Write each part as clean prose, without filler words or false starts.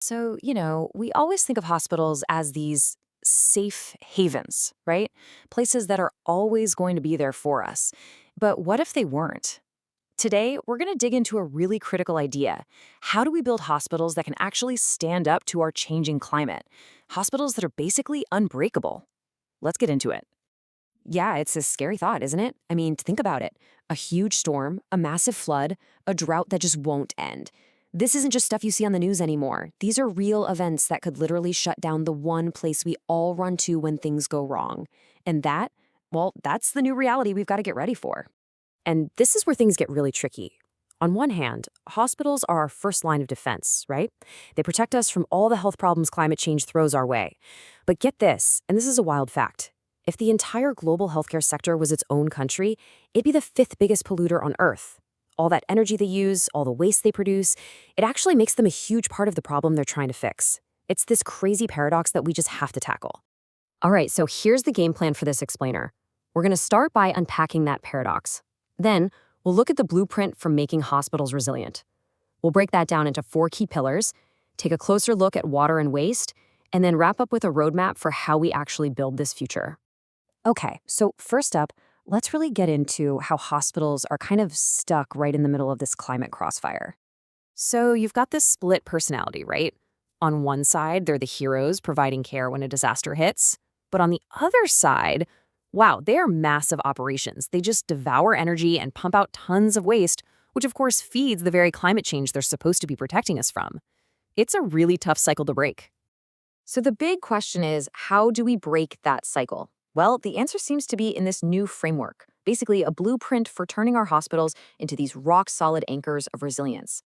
We always think of hospitals as these safe havens, right? Places that are always going to be there for us. But what if they weren't? Today, we're going to dig into a really critical idea. How do we build hospitals that can actually stand up to our changing climate? Hospitals that are basically unbreakable. Let's get into it. Yeah, it's a scary thought, isn't it? I mean, think about it. A huge storm, a massive flood, a drought that just won't end. This isn't just stuff you see on the news anymore. These are real events that could literally shut down the one place we all run to when things go wrong. And that's the new reality we've got to get ready for. And this is where things get really tricky. On one hand, hospitals are our first line of defense, right? They protect us from all the health problems climate change throws our way. But get this, and this is a wild fact. If the entire global healthcare sector was its own country, it'd be the fifth biggest polluter on Earth. All that energy they use, all the waste they produce, it actually makes them a huge part of the problem they're trying to fix. It's this crazy paradox that we just have to tackle. All right, so here's the game plan for this explainer. We're going to start by unpacking that paradox. Then, we'll look at the blueprint for making hospitals resilient. We'll break that down into 4 key pillars, take a closer look at water and waste, and then wrap up with a roadmap for how we actually build this future. Okay, so first up, let's really get into how hospitals are kind of stuck right in the middle of this climate crossfire. So you've got this split personality, right? On one side, they're the heroes providing care when a disaster hits. But on the other side, wow, they are massive operations. They just devour energy and pump out tons of waste, which of course feeds the very climate change they're supposed to be protecting us from. It's a really tough cycle to break. So the big question is, how do we break that cycle? Well, the answer seems to be in this new framework, basically a blueprint for turning our hospitals into these rock-solid anchors of resilience.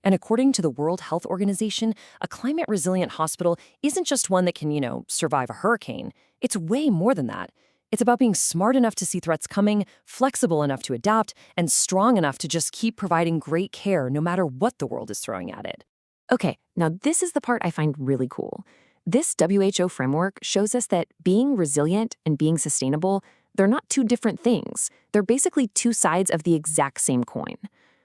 And according to the World Health Organization, a climate-resilient hospital isn't just one that can, survive a hurricane. It's way more than that. It's about being smart enough to see threats coming, flexible enough to adapt, and strong enough to just keep providing great care no matter what the world is throwing at it. Okay, now this is the part I find really cool. This WHO framework shows us that being resilient and being sustainable, they're not two different things. They're basically two sides of the exact same coin.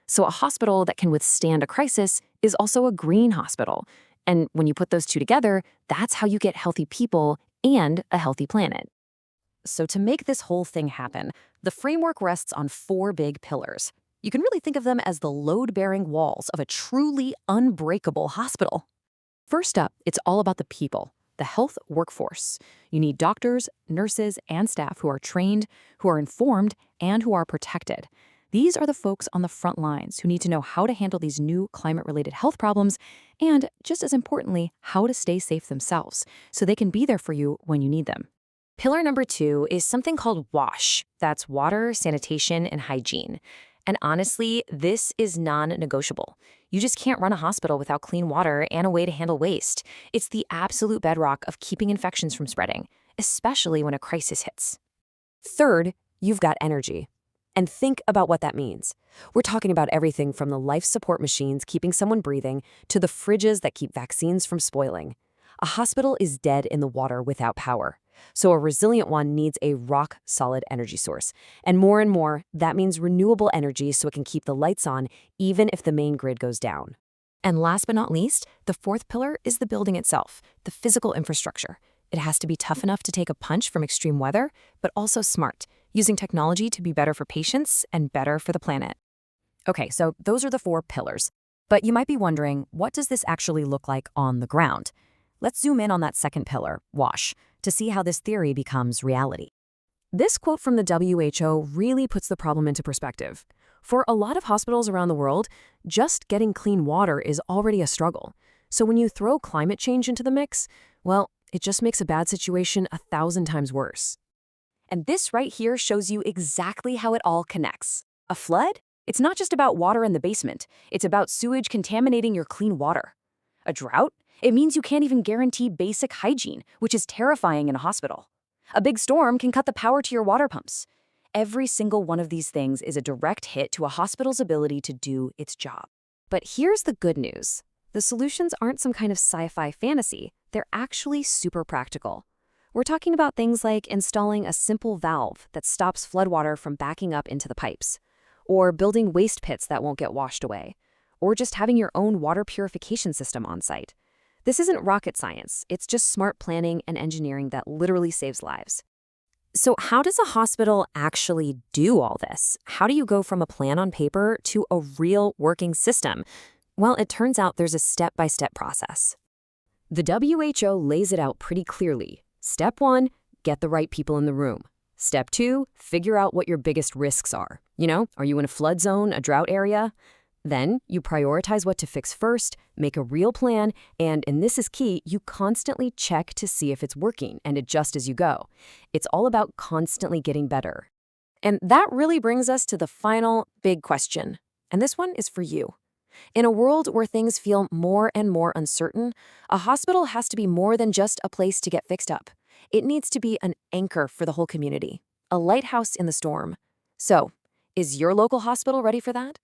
So a hospital that can withstand a crisis is also a green hospital. And when you put those two together, that's how you get healthy people and a healthy planet. So to make this whole thing happen, the framework rests on 4 big pillars. You can really think of them as the load-bearing walls of a truly unbreakable hospital. First up, it's all about the people, the health workforce. You need doctors, nurses, and staff who are trained, who are informed, and who are protected. These are the folks on the front lines who need to know how to handle these new climate-related health problems and, just as importantly, how to stay safe themselves so they can be there for you when you need them. Pillar number 2 is something called WASH. That's water, sanitation, and hygiene. And honestly, this is non-negotiable. You just can't run a hospital without clean water and a way to handle waste. It's the absolute bedrock of keeping infections from spreading, especially when a crisis hits. Third, you've got energy. And think about what that means. We're talking about everything from the life support machines keeping someone breathing to the fridges that keep vaccines from spoiling. A hospital is dead in the water without power. So a resilient one needs a rock-solid energy source. And more, that means renewable energy so it can keep the lights on even if the main grid goes down. And last but not least, the 4th pillar is the building itself, the physical infrastructure. It has to be tough enough to take a punch from extreme weather, but also smart, using technology to be better for patients and better for the planet. Okay, so those are the 4 pillars. But you might be wondering, what does this actually look like on the ground? Let's zoom in on that second pillar, WASH, to see how this theory becomes reality. This quote from the WHO really puts the problem into perspective. For a lot of hospitals around the world, just getting clean water is already a struggle. So when you throw climate change into the mix, well, it just makes a bad situation 1,000 times worse. And this right here shows you exactly how it all connects. A flood? It's not just about water in the basement. It's about sewage contaminating your clean water. A drought? It means you can't even guarantee basic hygiene, which is terrifying in a hospital. A big storm can cut the power to your water pumps. Every single one of these things is a direct hit to a hospital's ability to do its job. But here's the good news. The solutions aren't some kind of sci-fi fantasy. They're actually super practical. We're talking about things like installing a simple valve that stops floodwater from backing up into the pipes, or building waste pits that won't get washed away, or just having your own water purification system on site. This isn't rocket science. It's just smart planning and engineering that literally saves lives. So, how does a hospital actually do all this? How do you go from a plan on paper to a real working system? Well, it turns out there's a step-by-step process. The WHO lays it out pretty clearly. Step 1, get the right people in the room. Step 2, figure out what your biggest risks are. Are you in a flood zone, a drought area? Then you prioritize what to fix first, make a real plan, and this is key, you constantly check to see if it's working and adjust as you go. It's all about constantly getting better. And that really brings us to the final big question. And this one is for you. In a world where things feel more and more uncertain, a hospital has to be more than just a place to get fixed up. It needs to be an anchor for the whole community, a lighthouse in the storm. So, is your local hospital ready for that?